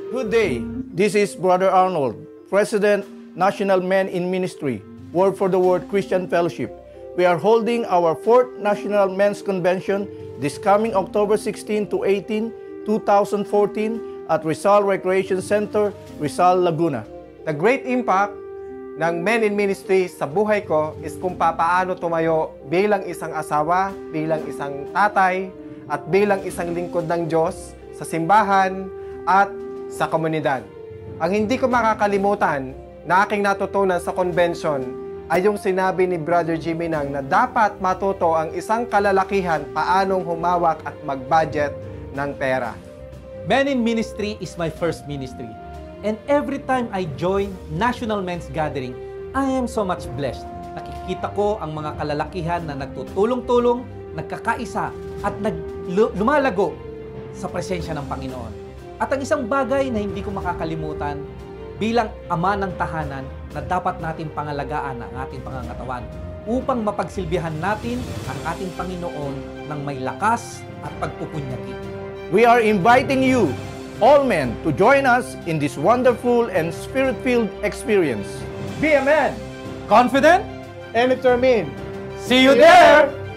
Good day. This is Brother Arnold, President, National Men in Ministry, Word for the Word Christian Fellowship. We are holding our 4th National Men's Convention this coming October 16 to 18, 2014 at Rizal Recreation Center, Rizal, Laguna. The great impact ng Men in Ministry sa buhay ko is kung paano tumayo bilang isang asawa, bilang isang tatay, at bilang isang lingkod ng Diyos sa simbahan at sa komunidad. Ang hindi ko makakalimutan na aking natutunan sa convention ay yung sinabi ni Brother Jimmy Nang na dapat matuto ang isang kalalakihan paanong humawak at mag-budget ng pera. Men in Ministry is my first ministry. And every time I join National Men's Gathering, I am so much blessed. Nakikita ko ang mga kalalakihan na nagtutulong-tulong, nagkakaisa at lumalago sa presensya ng Panginoon. At ang isang bagay na hindi ko makakalimutan bilang ama ng tahanan na dapat natin pangalagaan ang ating pangangatawan upang mapagsilbihan natin ang ating Panginoon ng may lakas at pagpupunyagi. We are inviting you, all men, to join us in this wonderful and spirit-filled experience. Be a man, Confident? and determined. See you there!